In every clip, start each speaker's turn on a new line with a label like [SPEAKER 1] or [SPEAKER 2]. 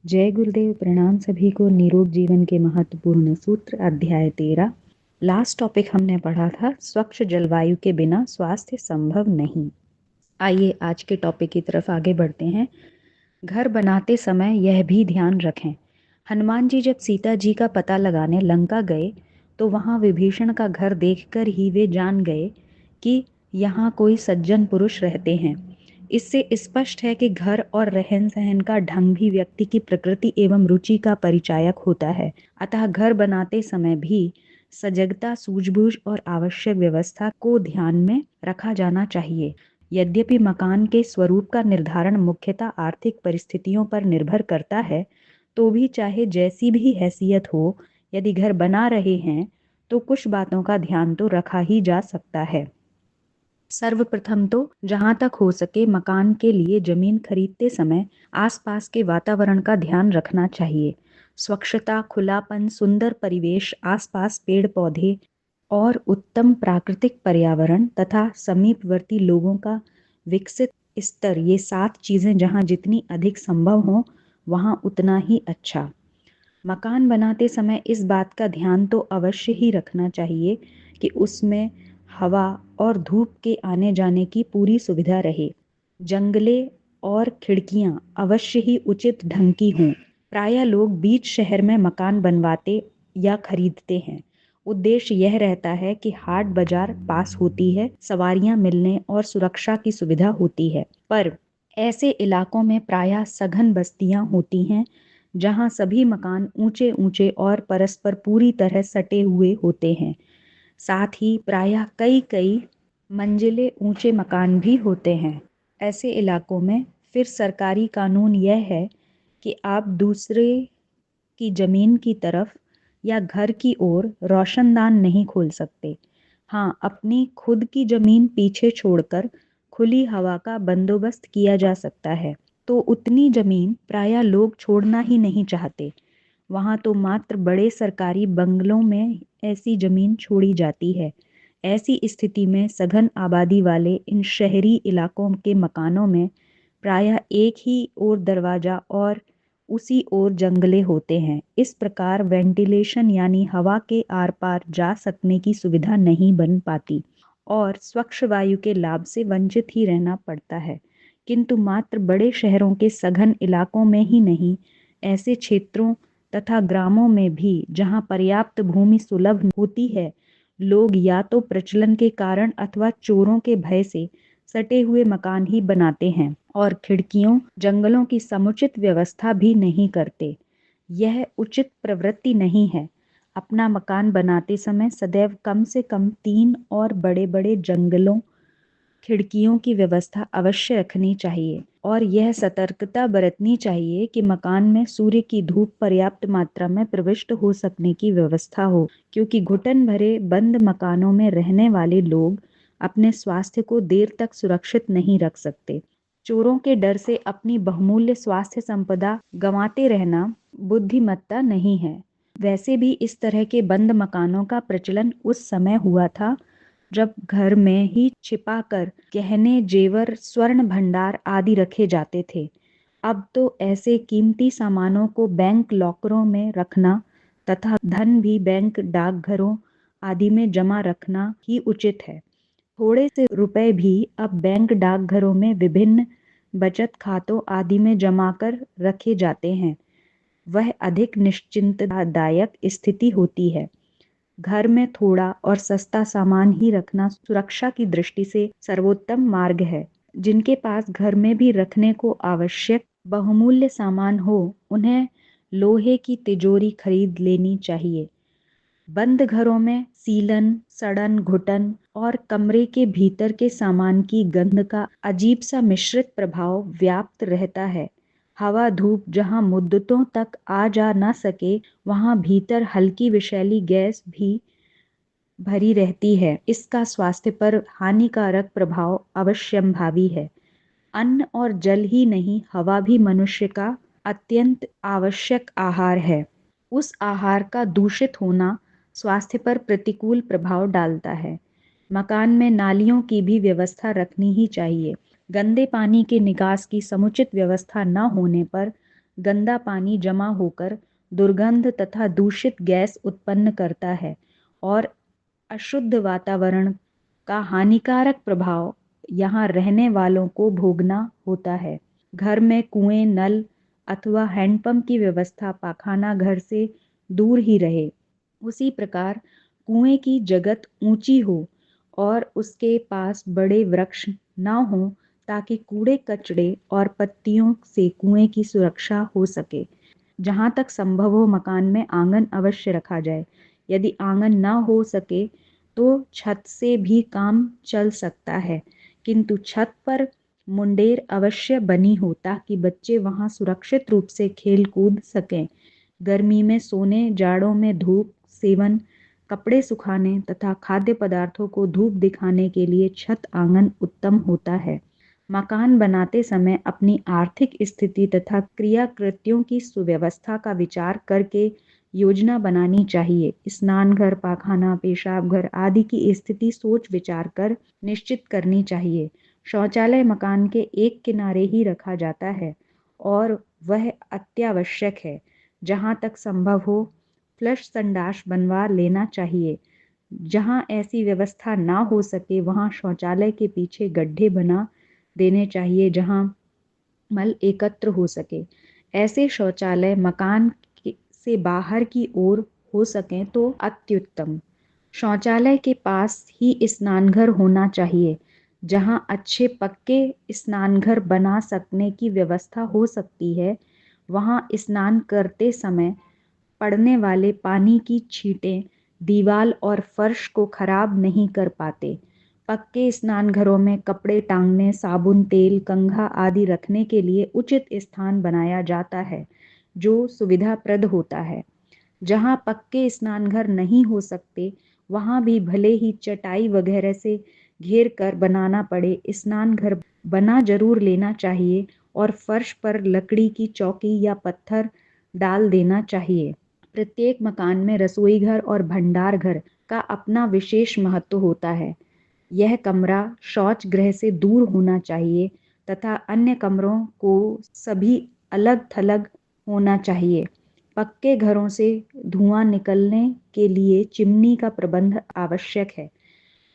[SPEAKER 1] जय गुरुदेव। प्रणाम सभी को। निरोग जीवन के महत्वपूर्ण सूत्र अध्याय 13। लास्ट टॉपिक हमने पढ़ा था स्वच्छ जलवायु के बिना स्वास्थ्य संभव नहीं। आइए आज के टॉपिक की तरफ आगे बढ़ते हैं। घर बनाते समय यह भी ध्यान रखें, हनुमान जी जब सीता जी का पता लगाने लंका गए तो वहां विभीषण का घर देखकर ही वे जान गए कि यहाँ कोई सज्जन पुरुष रहते हैं। इससे स्पष्ट है कि घर और रहन सहन का ढंग भी व्यक्ति की प्रकृति एवं रुचि का परिचायक होता है। अतः घर बनाते समय भी सजगता, सूझबूझ और आवश्यक व्यवस्था को ध्यान में रखा जाना चाहिए। यद्यपि मकान के स्वरूप का निर्धारण मुख्यतः आर्थिक परिस्थितियों पर निर्भर करता है, तो भी चाहे जैसी भी हैसियत हो, यदि घर बना रहे हैं तो कुछ बातों का ध्यान तो रखा ही जा सकता है। सर्वप्रथम तो जहां तक हो सके मकान के लिए जमीन खरीदते समय आसपास के वातावरण का ध्यान रखना चाहिए। स्वच्छता, खुलापन, सुंदर परिवेश, आसपास पेड़ पौधे और उत्तम प्राकृतिक पर्यावरण तथा समीपवर्ती लोगों का विकसित स्तर, ये 7 चीजें जहां जितनी अधिक संभव हो वहां उतना ही अच्छा। मकान बनाते समय इस बात का ध्यान तो अवश्य ही रखना चाहिए कि उसमें हवा और धूप के आने जाने की पूरी सुविधा रहे। जंगले और खिड़कियां अवश्य ही उचित ढंग की हों। प्रायः लोग बीच शहर में मकान बनवाते या खरीदते हैं। उद्देश्य यह रहता है कि हाट बाजार पास होती है, सवारियां मिलने और सुरक्षा की सुविधा होती है। पर ऐसे इलाकों में प्रायः सघन बस्तियां होती हैं जहां सभी मकान ऊंचे ऊंचे और परस्पर पूरी तरह सटे हुए होते हैं। साथ ही प्रायः कई कई मंजिले ऊंचे मकान भी होते हैं। ऐसे इलाकों में फिर सरकारी कानून यह है कि आप दूसरे की जमीन की तरफ या घर की ओर रोशनदान नहीं खोल सकते। हाँ, अपनी खुद की जमीन पीछे छोड़कर खुली हवा का बंदोबस्त किया जा सकता है। तो उतनी जमीन प्रायः लोग छोड़ना ही नहीं चाहते। वहां तो मात्र बड़े सरकारी बंगलों में ऐसी जमीन छोड़ी जाती है। ऐसी स्थिति में सघन आबादी वाले इन शहरी इलाकों के मकानों में प्रायः एक ही ओर दरवाजा और उसी ओर जंगले होते हैं। इस प्रकार वेंटिलेशन यानी हवा के आर पार जा सकने की सुविधा नहीं बन पाती और स्वच्छ वायु के लाभ से वंचित ही रहना पड़ता है। किंतु मात्र बड़े शहरों के सघन इलाकों में ही नहीं, ऐसे क्षेत्रों तथा ग्रामों में भी जहां पर्याप्त भूमि सुलभ होती है, लोग या तो प्रचलन के कारण अथवा चोरों के भय से सटे हुए मकान ही बनाते हैं और खिड़कियों, जंगलों की समुचित व्यवस्था भी नहीं करते। यह उचित प्रवृत्ति नहीं है। अपना मकान बनाते समय सदैव कम से कम 3 और बड़े बड़े जंगलों, खिड़कियों की व्यवस्था अवश्य रखनी चाहिए और यह सतर्कता बरतनी चाहिए कि मकान में सूर्य की धूप पर्याप्त मात्रा में प्रविष्ट हो सकने की व्यवस्था हो, क्योंकि घुटन भरे बंद मकानों में रहने वाले लोग अपने स्वास्थ्य को देर तक सुरक्षित नहीं रख सकते। चोरों के डर से अपनी बहुमूल्य स्वास्थ्य संपदा गंवाते रहना बुद्धिमत्ता नहीं है। वैसे भी इस तरह के बंद मकानों का प्रचलन उस समय हुआ था जब घर में ही छिपाकर गहने, जेवर, स्वर्ण भंडार आदि रखे जाते थे। अब तो ऐसे कीमती सामानों को बैंक लॉकरों में रखना तथा धन भी बैंक, डाकघरों आदि में जमा रखना ही उचित है। थोड़े से रुपए भी अब बैंक, डाकघरों में विभिन्न बचत खातों आदि में जमा कर रखे जाते हैं। वह अधिक निश्चिंतदायक स्थिति होती है। घर में थोड़ा और सस्ता सामान ही रखना सुरक्षा की दृष्टि से सर्वोत्तम मार्ग है। जिनके पास घर में भी रखने को आवश्यक बहुमूल्य सामान हो, उन्हें लोहे की तिजोरी खरीद लेनी चाहिए। बंद घरों में सीलन, सड़न, घुटन और कमरे के भीतर के सामान की गंध का अजीब सा मिश्रित प्रभाव व्याप्त रहता है। हवा, धूप जहां मुद्दतों तक आ जा न सके, वहां भीतर हल्की विषैली गैस भी भरी रहती है। इसका स्वास्थ्य पर हानिकारक प्रभाव अवश्यंभावी है। अन्न और जल ही नहीं, हवा भी मनुष्य का अत्यंत आवश्यक आहार है। उस आहार का दूषित होना स्वास्थ्य पर प्रतिकूल प्रभाव डालता है। मकान में नालियों की भी व्यवस्था रखनी ही चाहिए। गंदे पानी के निकास की समुचित व्यवस्था न होने पर गंदा पानी जमा होकर दुर्गंध तथा दूषित गैस उत्पन्न करता है और अशुद्ध वातावरण का हानिकारक प्रभाव यहाँ रहने वालों को भोगना होता है। घर में कुएं, नल अथवा हैंडपंप की व्यवस्था पाखाना घर से दूर ही रहे। उसी प्रकार कुएं की जगत ऊंची हो और उसके पास बड़े वृक्ष ना हो ताकि कूड़े कचड़े और पत्तियों से कुएं की सुरक्षा हो सके। जहाँ तक संभव हो मकान में आंगन अवश्य रखा जाए। यदि आंगन ना हो सके तो छत से भी काम चल सकता है, किंतु छत पर मुंडेर अवश्य बनी हो ताकि बच्चे वहां सुरक्षित रूप से खेल कूद सकें। गर्मी में सोने, जाड़ों में धूप सेवन, कपड़े सुखाने तथा खाद्य पदार्थों को धूप दिखाने के लिए छत आंगन उत्तम होता है। मकान बनाते समय अपनी आर्थिक स्थिति तथा क्रिया कृत्यों की सुव्यवस्था का विचार करके योजना बनानी चाहिए। स्नान घर, पाखाना, पेशाब घर आदि की स्थिति सोच विचार कर निश्चित करनी चाहिए। शौचालय मकान के एक किनारे ही रखा जाता है और वह अत्यावश्यक है। जहाँ तक संभव हो फ्लश संडास बनवा लेना चाहिए। जहाँ ऐसी व्यवस्था ना हो सके वहाँ शौचालय के पीछे गड्ढे बना देने चाहिए जहाँ मल एकत्र हो सके। ऐसे शौचालय मकान से बाहर की ओर हो सकें तो अत्युत्तम। शौचालय के पास ही स्नानघर होना चाहिए। जहाँ अच्छे पक्के स्नानघर बना सकने की व्यवस्था हो सकती है वहाँ स्नान करते समय पड़ने वाले पानी की छींटें दीवार और फर्श को खराब नहीं कर पाते। पक्के स्नान घरों में कपड़े टांगने, साबुन, तेल, कंघा आदि रखने के लिए उचित स्थान बनाया जाता है जो सुविधाप्रद होता है। जहाँ पक्के स्नान घर नहीं हो सकते वहाँ भी भले ही चटाई वगैरह से घेर कर बनाना पड़े, स्नान घर बना जरूर लेना चाहिए और फर्श पर लकड़ी की चौकी या पत्थर डाल देना चाहिए। प्रत्येक मकान में रसोई घर और भंडार घर का अपना विशेष महत्व होता है। यह कमरा शौच गृह से दूर होना चाहिए तथा अन्य कमरों को सभी अलग थलग होना चाहिए। पक्के घरों से धुआं निकलने के लिए चिमनी का प्रबंध आवश्यक है।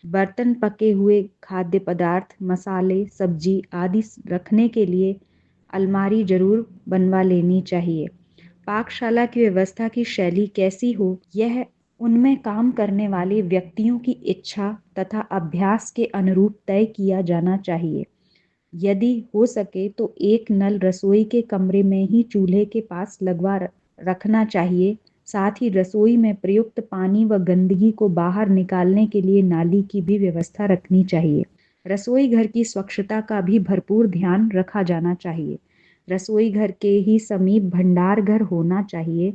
[SPEAKER 1] बर्तन, पके हुए खाद्य पदार्थ, मसाले, सब्जी आदि रखने के लिए अलमारी जरूर बनवा लेनी चाहिए। पाकशाला की व्यवस्था की शैली कैसी हो यह उनमें काम करने वाले व्यक्तियों की इच्छा तथा अभ्यास के अनुरूप तय किया जाना चाहिए। यदि हो सके तो एक नल रसोई के कमरे में ही चूल्हे के पास लगवा रखना चाहिए। साथ ही रसोई में प्रयुक्त पानी व गंदगी को बाहर निकालने के लिए नाली की भी व्यवस्था रखनी चाहिए। रसोई घर की स्वच्छता का भी भरपूर ध्यान रखा जाना चाहिए। रसोई घर के ही समीप भंडार घर होना चाहिए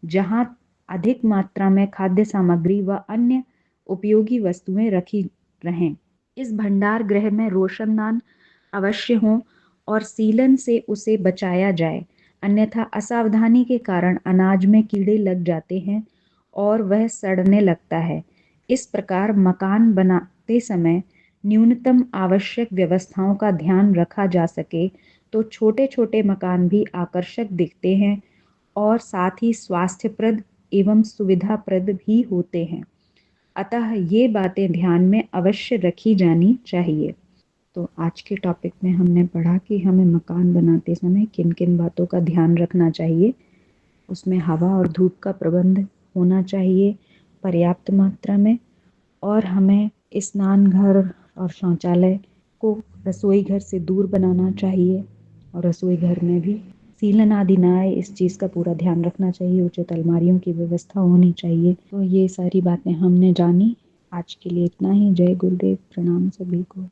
[SPEAKER 1] जहां अधिक मात्रा में खाद्य सामग्री व अन्य उपयोगी वस्तुएं रखी रहें। इस भंडार गृह में रोशनदान अवश्य हो और सीलन से उसे बचाया जाए, अन्यथा असावधानी के कारण अनाज में कीड़े लग जाते हैं और वह सड़ने लगता है। इस प्रकार मकान बनाते समय न्यूनतम आवश्यक व्यवस्थाओं का ध्यान रखा जा सके तो छोटे छोटे मकान भी आकर्षक दिखते हैं और साथ ही स्वास्थ्यप्रद एवं सुविधाप्रद भी होते हैं। अतः ये बातें ध्यान में अवश्य रखी जानी चाहिए। तो आज के टॉपिक में हमने पढ़ा कि हमें मकान बनाते समय किन किन बातों का ध्यान रखना चाहिए। उसमें हवा और धूप का प्रबंध होना चाहिए पर्याप्त मात्रा में, और हमें स्नान घर और शौचालय को रसोई घर से दूर बनाना चाहिए और रसोई घर में भी सीलन आदि ना आए इस चीज़ का पूरा ध्यान रखना चाहिए। उचित अलमारियों की व्यवस्था होनी चाहिए। तो ये सारी बातें हमने जानी। आज के लिए इतना ही। जय गुरुदेव। प्रणाम सभी को।